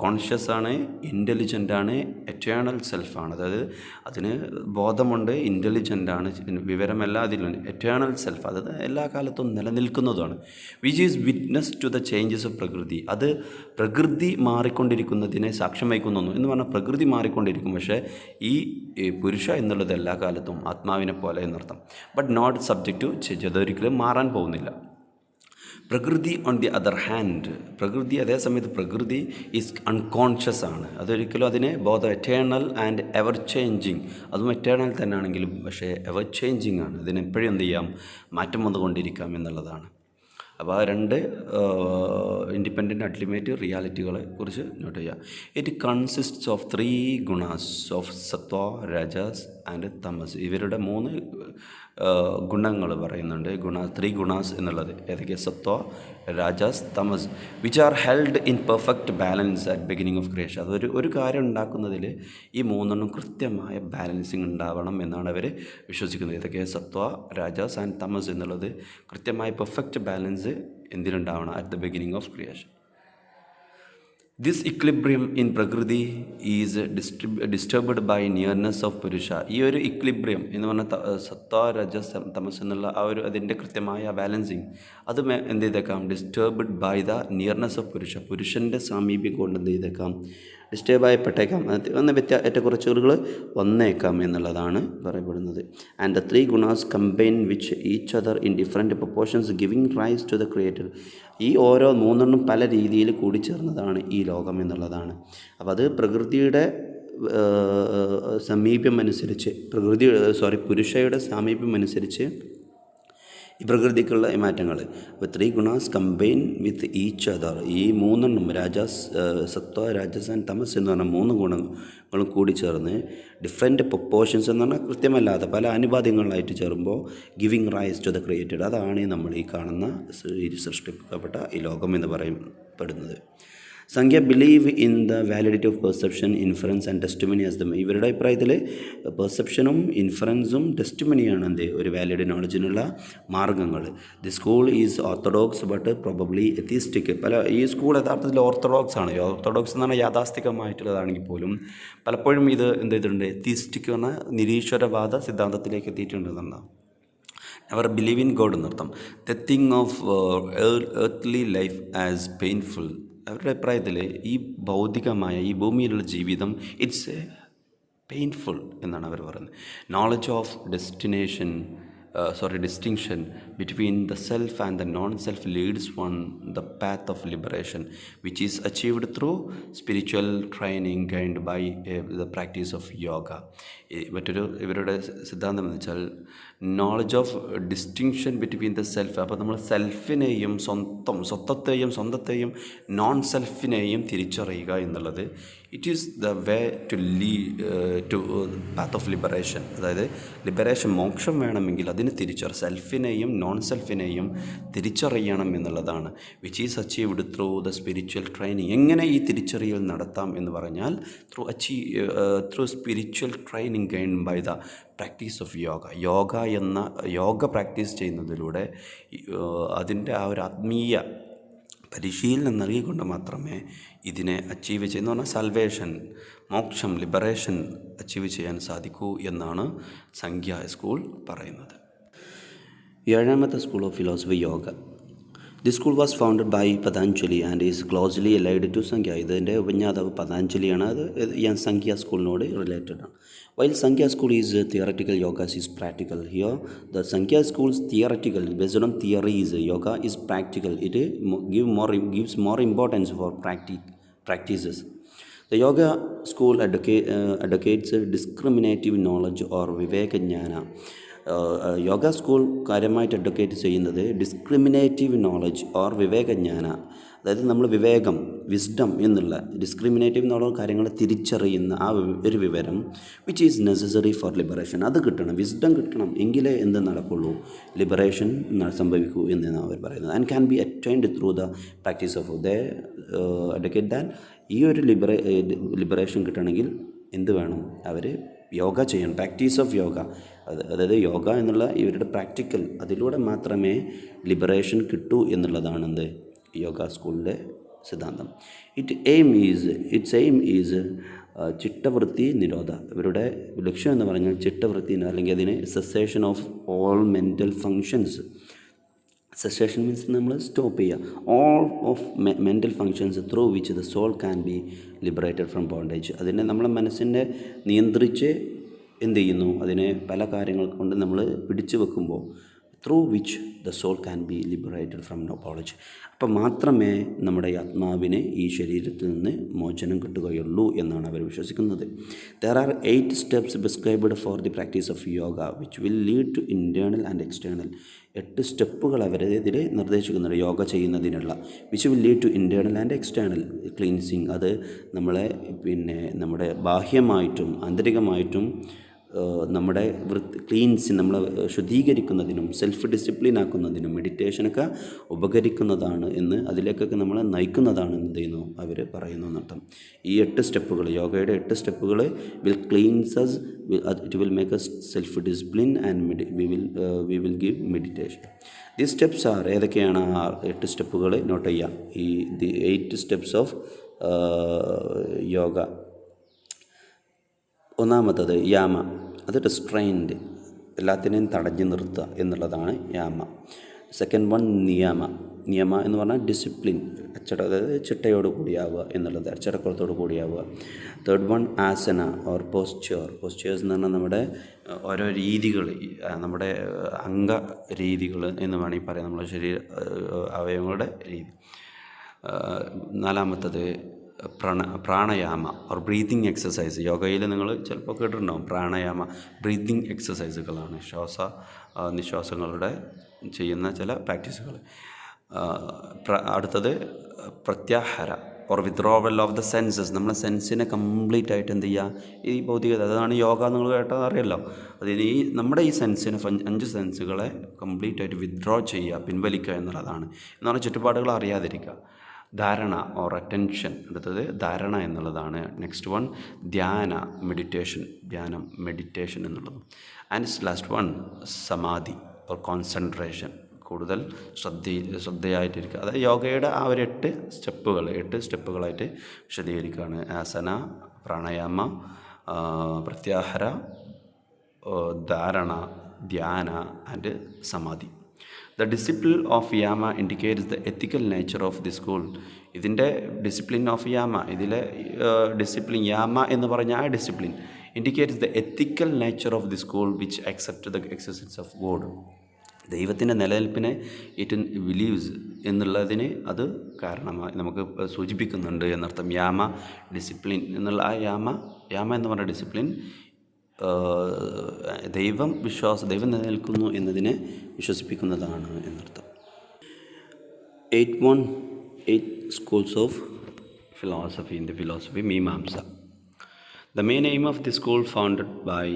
കോൺഷ്യസ് ആണ്, ഇൻ്റലിജൻ്റ് ആണ്, എറ്റേണൽ സെൽഫാണ്. അതായത് അതിന് ബോധമുണ്ട്, ഇൻ്റലിജൻ്റ് ആണ്, വിവരമല്ല അതിലുണ്ട്. എറ്റേണൽ സെൽഫ്, അതായത് എല്ലാ കാലത്തും നിലനിൽക്കുന്നതാണ്. Which is witness to the changes of Prakriti. അത് പ്രകൃതി മാറിക്കൊണ്ടിരിക്കുന്നതിനെ സാക്ഷ്യം വഹിക്കുന്നു എന്ന് പറഞ്ഞാൽ പ്രകൃതി മാറിക്കൊണ്ടിരിക്കും, പക്ഷേ ഈ പുരുഷ എന്നുള്ളത് എല്ലാ കാലത്തും ആത്മാവിനെ പോലെ എന്നർത്ഥം. But not subject to change, അതൊരിക്കലും മാറാൻ പോകുന്നില്ല. പ്രകൃതി ഓൺ ദി അതർ ഹാൻഡ്, പ്രകൃതി അതേസമയത്ത് പ്രകൃതി ഈസ് അൺകോൺഷ്യസ് ആണ്. അതൊരിക്കലും അതിനെ ബോധം എറ്റേണൽ ആൻഡ് എവർ ചേഞ്ചിങ്, അതും എറ്റേണൽ തന്നെ ആണെങ്കിലും പക്ഷേ എവർ ചേഞ്ചിങ് ആണ്. അതിനെപ്പോഴും എന്ത് ചെയ്യാം, മാറ്റം വന്നുകൊണ്ടിരിക്കാം എന്നുള്ളതാണ്. അപ്പോൾ ആ രണ്ട് ഇൻഡിപെൻഡൻറ്റ് അൾട്ടിമേറ്റ് റിയാലിറ്റികളെ കുറിച്ച് നോട്ട് ചെയ്യുക. It consists of 3 gunas of sattva, rajas and tamas. ഇവരുടെ 3 ഗുണങ്ങൾ പറയുന്നുണ്ട്. 3 ഗുണാസ് എന്നുള്ളത് ഏതൊക്കെ? Sattva, rajas, tamas, which are held in perfect balance at beginning of creation. ഒരു കാര്യം ഉണ്ടാക്കുന്നതിൽ ഈ 3 കൃത്യമായ ബാലൻസിങ് ഉണ്ടാവണം എന്നാണ് അവർ വിശ്വസിക്കുന്നത്. ഏതൊക്കെ? സത്വ, രാജസ് ആൻഡ് തമസ് എന്നുള്ളത് കൃത്യമായ പെർഫെക്റ്റ് ബാലൻസ് എന്തിനുണ്ടാവണം? At the beginning of creation. This equilibrium in Prakriti is disturbed by nearness of Purusha. ഈ ഒരു ഇക്ലിബ്രിയം എന്ന് പറഞ്ഞാൽ സത്വ, രജസ്, തമസ് എന്നുള്ള ആ ഒരു അതിൻ്റെ കൃത്യമായ ബാലൻസിങ് അത് എന്ത് ചെയ്തേക്കാം? Disturbed by the nearness of Purusha. പുരുഷൻ്റെ സാമീപ്യം കൊണ്ട് എന്ത് ചെയ്തേക്കാം? ഡിസ്റ്റർബ് ആയപ്പെട്ടേക്കാം. ഒന്ന് ഏറ്റക്കുറച്ചുകൾ വന്നേക്കാം എന്നുള്ളതാണ് പറയപ്പെടുന്നത്. And the 3 gunas combine with each other in different proportions giving rise to the creator. ഈ ഓരോ 3 പല രീതിയിൽ കൂടിച്ചേർന്നതാണ് ഈ ലോകം എന്നുള്ളതാണ്. അപ്പോൾ അത് പ്രകൃതിയുടെ സമീപ്യം അനുസരിച്ച് പുരുഷയുടെ സാമീപ്യം അനുസരിച്ച് ഈ പ്രകൃതിക്കുള്ള മാറ്റങ്ങൾ. അപ്പോൾ 3 gunas combine with each other. ഈ 3 സത്വ, രാജസ് ആൻഡ് തമസ് എന്ന് പറഞ്ഞാൽ 3 ഗുണങ്ങളും കൂടി ചേർന്ന് ഡിഫറെൻറ്റ് പ്രൊപ്പോർഷൻസ് എന്ന് പറഞ്ഞാൽ കൃത്യമല്ലാതെ പല അനുപാതങ്ങളായിട്ട് ചേരുമ്പോൾ giving rise to the created. അതാണ് നമ്മൾ ഈ കാണുന്ന സൃഷ്ടിക്കപ്പെട്ട ഈ ലോകം എന്ന് പറയപ്പെടുന്നത്. Sankhya believe in the validity of perception, inference and testimony as the. ഇവരുടെ അഭിപ്രായത്തിൽ പെർസെപ്ഷനും ഇൻഫറൻസും ടെസ്റ്റിമണിയാണ് ഒരു വാലിഡ് നോളജിനുള്ള മാർഗ്ഗങ്ങൾ. The school is orthodox but probably atheistic. ഈ സ്കൂൾ യഥാർത്ഥത്തിൽ ഓർത്തഡോക്സ് ആണ്. ഓർത്തഡോക്സ് എന്ന് പറഞ്ഞാൽ യാഥാസ്ഥികമായിട്ടുള്ളതാണെങ്കിൽ പോലും പലപ്പോഴും ഇത് എന്ത് ചെയ്തിട്ടുണ്ട്? എത്തിസ്റ്റിക് എന്ന നിരീശ്വരവാദ സിദ്ധാന്തത്തിലേക്ക് എത്തിയിട്ടുണ്ടെന്നുണ്ടാകും. അവർ ബിലീവ് ഇൻ ഗോഡ് എന്നർത്ഥം. The thing of earthly life as painful. അവരുടെ അഭിപ്രായത്തിൽ ഈ ഭൗതികമായ ഈ ഭൂമിയിലുള്ള ജീവിതം ഇറ്റ്സ് എ പെയിൻഫുൾ എന്നാണ് അവർ പറയുന്നത്. Knowledge of distinction between the self and the non-self leads one the path of liberation, which is achieved through spiritual training gained by the practice of yoga. ഇവരുടെ സിദ്ധാന്തം എന്ന് വെച്ചാൽ knowledge of distinction between the self. അപ്പോൾ നമ്മൾ സെൽഫിനെയും സ്വന്തത്തെയും non സെൽഫിനെയും തിരിച്ചറിയുക എന്നുള്ളത് it is the way to path of liberation. അതായത് ലിബറേഷൻ, മോക്ഷം വേണമെങ്കിൽ അതിന് സെൽഫിനെയും നോൺ സെൽഫിനെയും തിരിച്ചറിയണം എന്നുള്ളതാണ്. Which is achieved through the spiritual training. എങ്ങനെ ഈ തിരിച്ചറിയൽ നടത്താം എന്ന് പറഞ്ഞാൽ through spiritual training gained by the practice of yoga practice ചെയ്യുന്നതിലൂടെ അതിൻ്റെ ആ ഒരു ആത്മീയ പരിശീലനം നൽകിക്കൊണ്ട് മാത്രമേ ഇതിനെ അച്ചീവ് ചെയ്യുന്ന പറഞ്ഞാൽ സൽവേഷൻ, മോക്ഷം, ലിബറേഷൻ അച്ചീവ് ചെയ്യാൻ സാധിക്കൂ എന്നാണ് സംഖ്യ സ്കൂൾ പറയുന്നത്. 7ാമത്തെ school of philosophy Yoga. The school was founded by Patanjali and is closely allied to Sankhya. ഇതിൻ്റെ ഉപജ്ഞാതാവ് പതഞ്ജലിയാണ്. അത് സംഖ്യ സ്കൂളിനോട് റിലേറ്റഡ് ആണ്. While Sankhya school is theoretical, yoga is practical. Here, the Sankhya school is theoretical, based on theories. Yoga is practical. It gives more importance for practices. The yoga school advocates discriminative knowledge or viveka jnana. Yoga school കാര്യമായിട്ട് advocate ചെയ്യുന്നത് discriminative knowledge or വിവേകജ്ഞാന. അതായത് നമ്മൾ wisdom എന്നുള്ള discriminative എന്നുള്ള കാര്യങ്ങളെ തിരിച്ചറിയുന്ന ആ ഒരു വിവരം which is necessary for Liberation. അത് കിട്ടണം, വിസ്ഡം കിട്ടണം, എങ്കിലേ എന്ത് നടക്കുള്ളൂ, ലിബറേഷൻ സംഭവിക്കൂ എന്നാണ് അവർ പറയുന്നത്. And can be attained through the practice of the advocate than. ഈ ഒരു ലിബറേഷൻ കിട്ടണമെങ്കിൽ എന്ത് വേണം? അവർ യോഗ ചെയ്യണം, പ്രാക്ടീസ് ഓഫ് യോഗ. അതായത് യോഗ എന്നുള്ള ഇവരുടെ പ്രാക്ടിക്കൽ, അതിലൂടെ മാത്രമേ ലിബറേഷൻ കിട്ടൂ എന്നുള്ളതാണ് എന്ത് യോഗ സ്കൂളിൻ്റെ സിദ്ധാന്തം. Its aim is chittavritti nirodha. ഇവരുടെ ലക്ഷ്യം എന്ന് പറഞ്ഞാൽ ചിട്ടവൃത്തി, അല്ലെങ്കിൽ അതിന് cessation of all mental functions. Cessation means നമ്മൾ സ്റ്റോപ്പ് ചെയ്യുക. All of mental functions through which the soul can be liberated from bondage. അതിനെ നമ്മളെ മനസ്സിനെ നിയന്ത്രിച്ച് എന്ത് ചെയ്യുന്നു, അതിനെ പല കാര്യങ്ങൾ കൊണ്ട് നമ്മൾ പിടിച്ചു വെക്കുമ്പോൾ through which the soul can be liberated from knowledge. അപ്പം മാത്രമേ നമ്മുടെ ഈ ആത്മാവിന് ഈ ശരീരത്തിൽ നിന്ന് മോചനം കിട്ടുകയുള്ളൂ എന്നാണ് അവർ വിശ്വസിക്കുന്നത്. There are 8 steps prescribed for the practice of yoga which will lead to internal and external. 8 സ്റ്റെപ്പുകൾ അവരിതിൽ നിർദ്ദേശിക്കുന്നുണ്ട് യോഗ ചെയ്യുന്നതിനുള്ള. Which will lead to internal and external cleansing. അത് നമ്മളെ നമ്മുടെ ബാഹ്യമായിട്ടും ആന്തരികമായിട്ടും നമ്മുടെ നമ്മളെ ശുദ്ധീകരിക്കുന്നതിനും സെൽഫ് ഡിസിപ്ലിൻ ആക്കുന്നതിനും മെഡിറ്റേഷനൊക്കെ ഉപകരിക്കുന്നതാണ് എന്ന്, അതിലേക്കൊക്കെ നമ്മളെ നയിക്കുന്നതാണ് എന്ത് ചെയ്യുന്നു അവർ പറയുന്നു എന്നർത്ഥം. ഈ 8 സ്റ്റെപ്പുകൾ, യോഗയുടെ 8 സ്റ്റെപ്പുകൾ will cleanse us, it will make us self discipline and we will give meditation. These steps are, ഏതൊക്കെയാണ് ആ 8 സ്റ്റെപ്പുകൾ നോട്ട് ചെയ്യാം. ഈ 8 steps ഓഫ് യോഗ. ഒന്നാമത്തത് യാമ, അത് റിസ്ട്രെയിൻഡ്, എല്ലാത്തിനെയും തടഞ്ഞു നിർത്തുക എന്നുള്ളതാണ് യാമ. സെക്കൻഡ് വൺ നിയമ എന്ന് പറഞ്ഞാൽ ഡിസിപ്ലിൻ, അതായത് ചിട്ടയോട് കൂടിയാവുക എന്നുള്ളത്, അച്ചടക്കത്തോട് കൂടിയാവുക. തേർഡ് വൺ ആസന ഓർ പോസ്ചേഴ്സ് എന്ന് പറഞ്ഞാൽ നമ്മുടെ ഓരോ രീതികൾ, നമ്മുടെ അംഗ രീതികൾ എന്ന് വേണമെങ്കിൽ പറയാം, നമ്മുടെ ശരീര അവയവങ്ങളുടെ രീതി. നാലാമത്തത് പ്രാണയാമ ഓർ ബ്രീതിങ് എക്സസൈസ്. യോഗയിൽ നിങ്ങൾ ചിലപ്പോൾ കേട്ടിട്ടുണ്ടാവും, പ്രാണയാമ ബ്രീതിങ് എക്സസൈസുകളാണ്, നിശ്വാസങ്ങളുടെ ചെയ്യുന്ന ചില പ്രാക്ടീസുകൾ. അടുത്തത് pratyahara or withdrawal of the senses. നമ്മളെ സെൻസിനെ കംപ്ലീറ്റ് ആയിട്ട് എന്ത് ചെയ്യുക, ഈ ഭൗതികത, അതാണ് യോഗ നിങ്ങൾ കേട്ടാൽ അറിയാമല്ലോ. അതിന് നമ്മുടെ ഈ സെൻസിനെ 5 സെൻസുകളെ കംപ്ലീറ്റ് ആയിട്ട് വിത്ഡ്രോ ചെയ്യുക, പിൻവലിക്കുക എന്നുള്ളതാണ്. എന്ന് പറഞ്ഞാൽ ചുറ്റുപാടുകൾ അറിയാതിരിക്കുക. ധാരണ ഓർ അറ്റൻഷൻ, അടുത്തത് ധാരണ എന്നുള്ളതാണ്. നെക്സ്റ്റ് വൺ ധ്യാനം മെഡിറ്റേഷൻ എന്നുള്ളത്. ആൻഡ് ലാസ്റ്റ് വൺ സമാധി ഓർ കോൺസെൻട്രേഷൻ, കൂടുതൽ ശ്രദ്ധയായിട്ടിരിക്കുക. അതായത് യോഗയുടെ ആ ഒരു 8 സ്റ്റെപ്പുകളായിട്ട് വിശദീകരിക്കുകയാണ്. ആസന, പ്രാണായാമ, പ്രത്യാഹാര, ധാരണ, ധ്യാന ആൻഡ് സമാധി. The discipline of Yama indicates the ethical nature of the school. ഇതിൻ്റെ ഡിസിപ്ലിൻ ഓഫ് യാമ, ഇതിലെ ഡിസിപ്ലിൻ യാമ എന്ന് പറഞ്ഞാൽ ആ discipline indicates the ethical nature of the school which accept the existence of God. ദൈവത്തിൻ്റെ നിലനിൽപ്പിനെ ഇറ്റ് ബിലീവ്സ് എന്നുള്ളതിന് അത് കാരണമായി നമുക്ക് സൂചിപ്പിക്കുന്നുണ്ട് എന്നർത്ഥം. യാമ ഡിസിപ്ലിൻ എന്നുള്ള ആ യാമ എന്ന് പറഞ്ഞ ഡിസിപ്ലിൻ ദൈവം നിലനിൽക്കുന്നു എന്നതിനെ വിശ്വസിപ്പിക്കുന്നതാണ് എന്നർത്ഥം. 8 schools of philosophy. In the philosophy Mimamsa, the main aim of the school founded by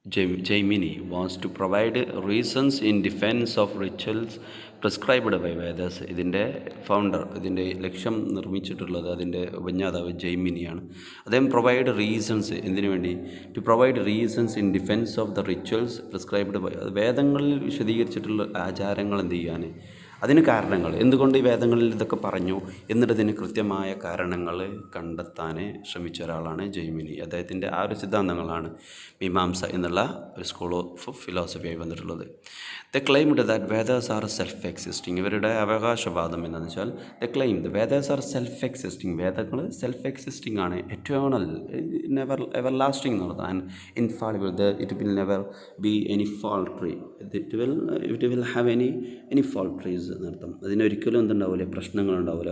Jaimini was to provide reasons in defense of rituals prescribed by Vedas. ഇതിൻ്റെ ഫൗണ്ടർ, ഇതിൻ്റെ ലക്ഷ്യം നിർമ്മിച്ചിട്ടുള്ളത്, അതിൻ്റെ ഉപജ്ഞാതാവ് ജൈമിനിയാണ്. അദ്ദേഹം പ്രൊവൈഡ് റീസൺസ്, എന്തിനു വേണ്ടി? To provide reasons in defence of the rituals prescribed by, വേദങ്ങളിൽ വിശദീകരിച്ചിട്ടുള്ള ആചാരങ്ങൾ എന്ത് ചെയ്യാൻ, അതിന് കാരണങ്ങൾ, എന്തുകൊണ്ട് ഈ വേദങ്ങളിൽ ഇതൊക്കെ പറഞ്ഞു എന്നിട്ടതിന് കൃത്യമായ കാരണങ്ങൾ കണ്ടെത്താൻ ശ്രമിച്ച ഒരാളാണ് ജൈമിനി. അദ്ദേഹത്തിൻ്റെ ആ ഒരു സിദ്ധാന്തങ്ങളാണ് മീമാംസ എന്നുള്ള ഒരു സ്കൂൾ ഓഫ് ഫിലോസഫിയായി വന്നിട്ടുള്ളത്. They claimed that Vedas are self existing. ഇവരുടെ അവകാശവാദം എന്താണെന്ന് വെച്ചാൽ they claim the Vedas are self existing. വേദങ്ങൾ സെൽഫ് എക്സിസ്റ്റിംഗ് ആണ്, എറ്റേണൽ, എവർ ലാസ്റ്റിംഗ് എന്നുള്ളത്. And infallible, it will never be any faulty, it will have any faulties എന്നർത്ഥം. അതിനൊരിക്കലും എന്തുണ്ടാവില്ല, പ്രശ്നങ്ങളുണ്ടാവില്ല,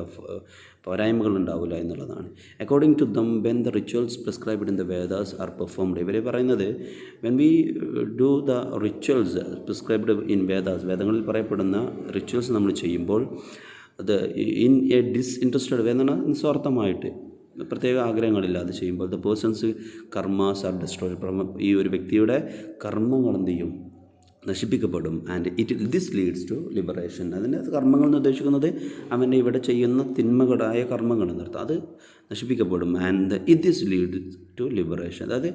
പോരായ്മകളുണ്ടാവില്ല എന്നുള്ളതാണ്. According to them when the rituals prescribed in the Vedas are performed. ഇവർ പറയുന്നത് when we do the rituals prescribed in Vedas, വേദങ്ങളിൽ പറയപ്പെടുന്ന റിച്വൽസ് നമ്മൾ ചെയ്യുമ്പോൾ അത് ഇൻ എ ഡിസ്ഇൻട്രസ്റ്റഡ്, വേദന നിസ്വാർത്ഥമായിട്ട്, പ്രത്യേക ആഗ്രഹങ്ങളില്ലാതെ ചെയ്യുമ്പോൾ the persons karmas are destroyed. ഈ ഒരു വ്യക്തിയുടെ കർമ്മങ്ങൾ എന്ത് ചെയ്യും, നശിപ്പിക്കപ്പെടും. And this leads to liberation. അതിൻ്റെ കർമ്മങ്ങൾ എന്ന് ഉദ്ദേശിക്കുന്നത് അവൻ്റെ ഇവിടെ ചെയ്യുന്ന തിന്മകളായ കർമ്മങ്ങൾ എന്നർത്ഥം, അത് നശിപ്പിക്കപ്പെടും. And this lead to liberation. അതായത്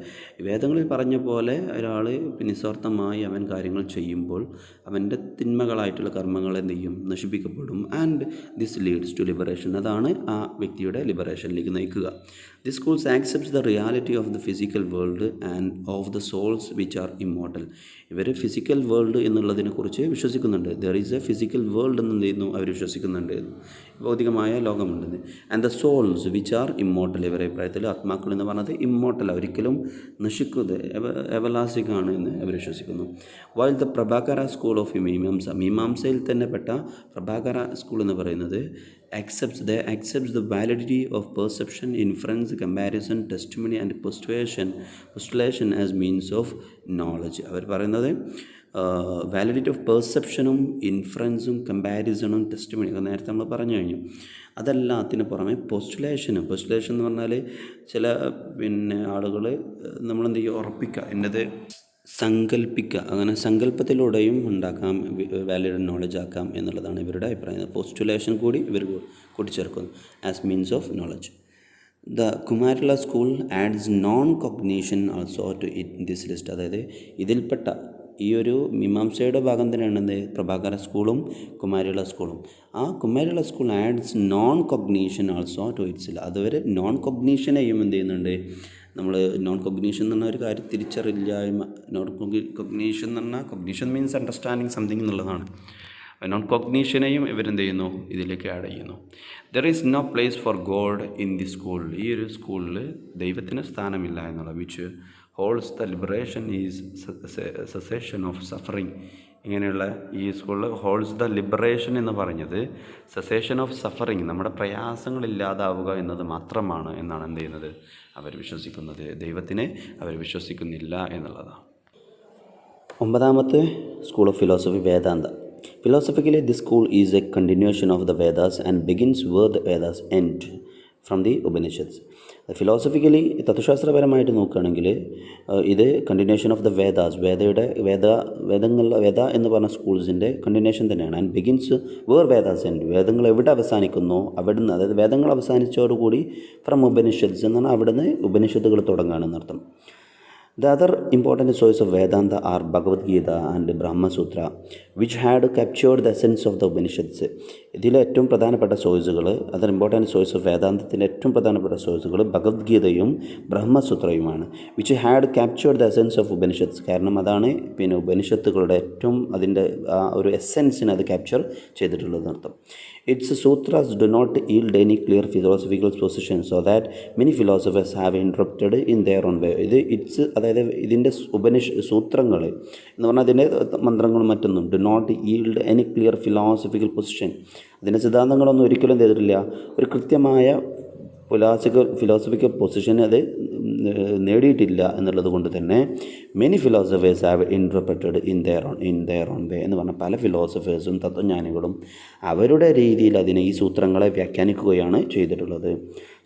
വേദങ്ങളിൽ പറഞ്ഞ പോലെ ഒരാൾ നിസ്വാർത്ഥമായി അവൻ കാര്യങ്ങൾ ചെയ്യുമ്പോൾ അവൻ്റെ തിന്മകളായിട്ടുള്ള കർമ്മങ്ങൾ എന്ത് ചെയ്യും, നശിപ്പിക്കപ്പെടും. And this leads to liberation. അതാണ് ആ വ്യക്തിയുടെ ലിബറേഷനിലേക്ക് നയിക്കുക. The schools accepts the reality of the physical world and of the souls which are immortal. ഇവർ ഫിസിക്കൽ വേൾഡ് എന്നുള്ളതിനെക്കുറിച്ച് വിശ്വസിക്കുന്നുണ്ട്. There is a physical world എന്ന് ചെയ്യുന്നു അവർ വിശ്വസിക്കുന്നുണ്ട്, ഭൗതികമായ ലോകമുണ്ടെന്ന്. And the souls which are are immortal. ഇവരുടെ അഭിപ്രായത്തിൽ ആത്മാക്കൾ എന്ന് പറഞ്ഞത് ഇമ്മോർട്ടൽ, ഒരിക്കലും നശിക്കുന്നത്, എവർലാസ്റ്റിംഗ് എന്ന് അവർ വിശ്വസിക്കുന്നു. While the Prabhakara school of മീമാംസയിൽ തന്നെ പെട്ട പ്രഭാകര സ്കൂൾ എന്ന് പറയുന്നത് accepts the validity of perception, inference, comparison, testimony and postulation as means of knowledge. അവർ പറയുന്നത് വാലിഡിറ്റി ഓഫ് പെർസെപ്ഷനും ഇൻഫറൻസും കമ്പാരിസണും ടെസ്റ്റിമണി ഒക്കെ നേരത്തെ നമ്മൾ പറഞ്ഞു കഴിഞ്ഞു. അതെല്ലാത്തിന് പുറമെ പോസ്റ്റുലേഷൻ എന്ന് പറഞ്ഞാൽ ചില ആളുകൾ നമ്മളെന്ത് ചെയ്യുക, ഉറപ്പിക്കുക, എന്നത് സങ്കല്പിക്കുക, അങ്ങനെ സങ്കല്പത്തിലൂടെയും ഉണ്ടാക്കാം, വാലിഡ് നോളജ് ആക്കാം എന്നുള്ളതാണ് ഇവരുടെ അഭിപ്രായം. പോസ്റ്റുലേഷൻ കൂടി ഇവർ കൂട്ടിച്ചേർക്കുന്നു as means of knowledge. The Kumarila school adds non cognition also to this list. അതായത് ഇതിൽപ്പെട്ട ഈ ഒരു മീമാംസയുടെ ഭാഗം തന്നെയാണ് പ്രഭാകര സ്കൂളും കുമാരിയുള്ള സ്കൂളും. ആ കുമാരിയുള്ള school adds non cognition also to ഇറ്റ്സിൽ. അതുവരെ നോൺ കോഗ്നീഷനെയും എന്ത് ചെയ്യുന്നുണ്ട്, നമ്മൾ നോൺ കോഗ്നീഷൻ എന്ന് പറഞ്ഞാൽ ഒരു കാര്യം തിരിച്ചറിയില്ലായ്മ. നോൺ കോഗ്നീഷൻ എന്ന് പറഞ്ഞാൽ കോഗ്നീഷൻ മീൻസ് അണ്ടർസ്റ്റാൻഡിങ് സംതിങ് എന്നുള്ളതാണ്. നോൺ കോഗ്നീഷനെയും ഇവരെന്ത് ചെയ്യുന്നു, ഇതിലേക്ക് ആഡ് ചെയ്യുന്നു. There is no place for God in the school. ഈ ഒരു സ്കൂളിൽ ദൈവത്തിന് സ്ഥാനമില്ല എന്നുള്ള. Which holds the liberation is cessation of suffering. ഇങ്ങനെയുള്ള ഈ സ്കൂളിൽ ഹോൾഡ്സ് ദ ലിബറേഷൻ എന്ന് പറഞ്ഞത് സെസേഷൻ ഓഫ് സഫറിങ്, നമ്മുടെ പ്രയാസങ്ങളില്ലാതാവുക എന്നത് മാത്രമാണ് എന്നാണ് എന്ത് ചെയ്യുന്നത് അവർ വിശ്വസിക്കുന്നത്. ദൈവത്തിനെ അവർ വിശ്വസിക്കുന്നില്ല എന്നുള്ളതാണ്. 9ാമത്തെ school of philosophy Vedanta. Philosophically, this school is a continuation of the Vedas and begins where the Vedas end, from the Upanishads. Philosophically തത്വശാസ്ത്രപരമായിട്ട് നോക്കുകയാണെങ്കിൽ ഇത് continuation of the Vedas, Veda എന്ന് പറഞ്ഞ സ്കൂൾസിൻ്റെ കണ്ടിന്യൂഷൻ തന്നെയാണ്. And begins where Vedas end, വേദങ്ങൾ എവിടെ അവസാനിക്കുന്നോ അവിടുന്ന്, അതായത് വേദങ്ങൾ അവസാനിച്ചതോടുകൂടി ഫ്രം ഉപനിഷദ്സ് എന്നാണ്, അവിടുന്ന് ഉപനിഷത്തുകൾ തുടങ്ങുകയാണെന്നർത്ഥം. The other important sources of Vedanta are Bhagavad Gita and Brahma Sutra, which had captured the essence of the Upanishads. ഇതിലെ ഏറ്റവും പ്രധാനപ്പെട്ട സോഴ്സുകൾ, അതർ ഇമ്പോർട്ടൻറ്റ് സോഴ്സ് ഓഫ് വേദാന്തത്തിൻ്റെ ഏറ്റവും പ്രധാനപ്പെട്ട സോഴ്സുകൾ ഭഗവത്ഗീതയും ബ്രഹ്മസൂത്രയുമാണ്. Which had captured the essence of Upanishads. കാരണം അതാണ് ഉപനിഷത്തുകളുടെ ഏറ്റവും അതിൻ്റെ ആ ഒരു എസെൻസിനെ അത് ക്യാപ്ചർ ചെയ്തിട്ടുള്ളതെന്നർത്ഥം. Its sutras do not yield any clear philosophical position, so that many philosophers have interrupted in their own way. അതായത് ഇതിൻ്റെ സൂത്രങ്ങൾ എന്ന് പറഞ്ഞാൽ അതിൻ്റെ മന്ത്രങ്ങളും മറ്റൊന്നും do not yield any clear philosophical position. അതിൻ്റെ സിദ്ധാന്തങ്ങളൊന്നും ഒരിക്കലും ചെയ്തിട്ടില്ല ഒരു കൃത്യമായ ഫിലോസഫിക്കൽ പൊസിഷൻ അത് നേടിയിട്ടില്ല എന്നുള്ളത് കൊണ്ട് തന്നെ many philosophers have interpreted in their own way എന്ന് പറഞ്ഞാൽ പല ഫിലോസഫേഴ്സും തത്വജ്ഞാനികളും അവരുടെ രീതിയിൽ അതിനെ ഈ സൂത്രങ്ങളെ വ്യാഖ്യാനിക്കുകയാണ് ചെയ്തിട്ടുള്ളത്.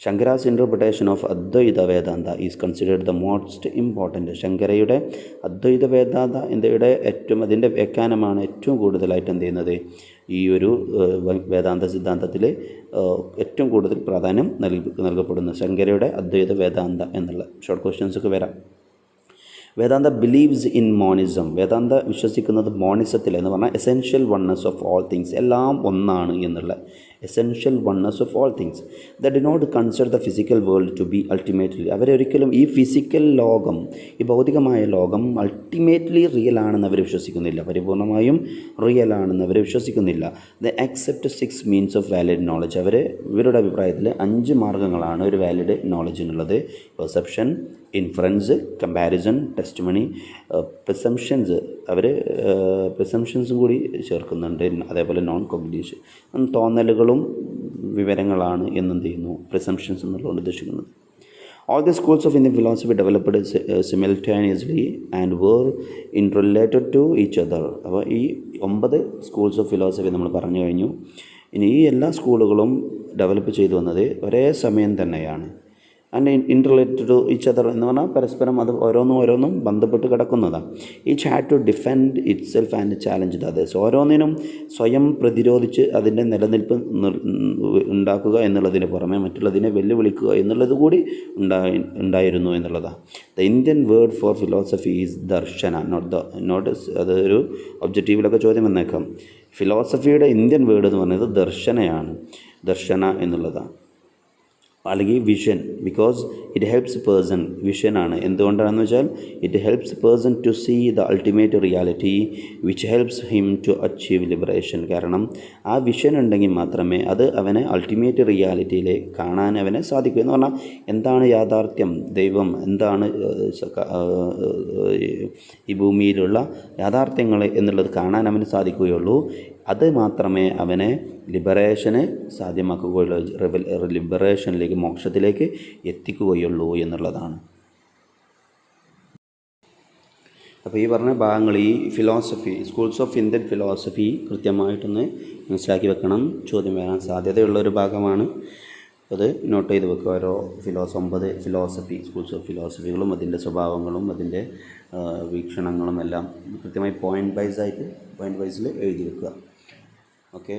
Shankara's interpretation of Advaita Vedanta is considered the most important. ശങ്കരയുടെ അദ്വൈത വേദാന്ത അതിൻ്റെ വ്യാഖ്യാനമാണ് ഏറ്റവും കൂടുതലായിട്ട് എന്ത് ചെയ്യുന്നത് ഈ ഒരു വേദാന്ത സിദ്ധാന്തത്തിൽ ഏറ്റവും കൂടുതൽ പ്രാധാന്യം നൽകപ്പെടുന്നു. ശങ്കരയുടെ അദ്വൈത വേദാന്ത എന്നുള്ള ഷോർട്ട് ക്വസ്റ്റ്യൻസൊക്കെ വരാം. Vedanta believes in monism. Vedanta വിശ്വസിക്കുന്നത് മോണിസത്തിൽ എന്ന് പറഞ്ഞാൽ essential oneness of all things, എല്ലാം ഒന്നാണ് എന്നുള്ള essential oneness of all things. The do not consider the physical world to be ultimately. അവരൊരിക്കലും ഈ ഫിസിക്കൽ ലോകം, ഈ ഭൗതികമായ ലോകം അൾട്ടിമേറ്റ്ലി റിയൽ ആണെന്ന് അവർ വിശ്വസിക്കുന്നില്ല, പരിപൂർണമായും റിയൽ ആണെന്ന് അവർ വിശ്വസിക്കുന്നില്ല. They accept 6 means of valid knowledge. ഇവരുടെ അഭിപ്രായത്തിൽ 5 മാർഗ്ഗങ്ങളാണ് ഒരു വാലിഡ് നോളജിനുള്ളത്. Perception, inference, comparison, testimony, presumptions. അവർ പ്രിസംഷൻസും കൂടി ചേർക്കുന്നുണ്ട്. അതേപോലെ നോൺ കോഗ്നിഷൻ, തോന്നലുകളും വിവരങ്ങളാണ് എന്നെന്ത് ചെയ്യുന്നു പ്രിസംഷൻസ് എന്നുള്ളത് ഉദ്ദേശിക്കുന്നത്. All the schools of Indian philosophy developed simultaneously and were interrelated to each other. അപ്പോൾ ഈ 9 സ്കൂൾസ് ഓഫ് ഫിലോസഫി നമ്മൾ പറഞ്ഞു കഴിഞ്ഞു. ഇനി ഈ എല്ലാ സ്കൂളുകളും ഡെവലപ്പ് ചെയ്തു വന്നത് ഒരേ സമയം തന്നെയാണ്. And interrelated to each other എന്ന് പറഞ്ഞാൽ പരസ്പരം അത് ഓരോന്നും ബന്ധപ്പെട്ട് കിടക്കുന്നതാണ്. Each had to defend itself and challenge the others. ഓരോന്നിനും സ്വയം പ്രതിരോധിച്ച് അതിൻ്റെ നിലനിൽപ്പ് ഉണ്ടാക്കുക എന്നുള്ളതിന് പുറമെ മറ്റുള്ളതിനെ വെല്ലുവിളിക്കുക എന്നുള്ളത് കൂടി ഉണ്ടായിരുന്നു എന്നുള്ളതാണ്. The Indian word for philosophy is darshana. Not അതൊരു ഒബ്ജക്റ്റീവിലൊക്കെ ചോദ്യം വന്നേക്കാം. ഫിലോസഫിയുടെ ഇന്ത്യൻ വേർഡ് എന്ന് പറയുന്നത് ദർശനയാണ്, ദർശന എന്നുള്ളതാണ്. അല്ലെങ്കിൽ vision, because it helps person, വിഷനാണ്. എന്തുകൊണ്ടാണെന്ന് വെച്ചാൽ it helps person to see the ultimate reality which helps him to achieve liberation. കാരണം ആ വിഷൻ ഉണ്ടെങ്കിൽ മാത്രമേ അത് അവനെ അൾട്ടിമേറ്റ് റിയാലിറ്റിയിലേക്ക് കാണാൻ അവനെ സാധിക്കൂ. എന്ന് പറഞ്ഞാൽ എന്താണ് യാഥാർത്ഥ്യം, ദൈവം എന്താണ്, ഈ ഭൂമിയിലുള്ള യാഥാർത്ഥ്യങ്ങൾ എന്നുള്ളത് കാണാൻ അവന് സാധിക്കുകയുള്ളൂ. അത് മാത്രമേ അവനെ ലിബറേഷന് സാധ്യമാക്കുകയുള്ളൂ, ലിബറേഷനിലേക്ക്, മോക്ഷത്തിലേക്ക് എത്തിക്കുകയുള്ളൂ എന്നുള്ളതാണ്. അപ്പോൾ ഈ പറഞ്ഞ ഭാഗങ്ങൾ, ഈ philosophy, schools of Indian philosophy കൃത്യമായിട്ടൊന്ന് മനസ്സിലാക്കി വെക്കണം. ചോദ്യം വരാൻ സാധ്യതയുള്ളൊരു ഭാഗമാണ്. അത് നോട്ട് ചെയ്ത് വെക്കുക. ഓരോ 9 ഫിലോസഫി, സ്കൂൾസ് ഓഫ് ഫിലോസഫികളും അതിൻ്റെ സ്വഭാവങ്ങളും അതിൻ്റെ വീക്ഷണങ്ങളും എല്ലാം കൃത്യമായി പോയിൻ്റ് വൈസിൽ എഴുതി വെക്കുക. ഓക്കെ.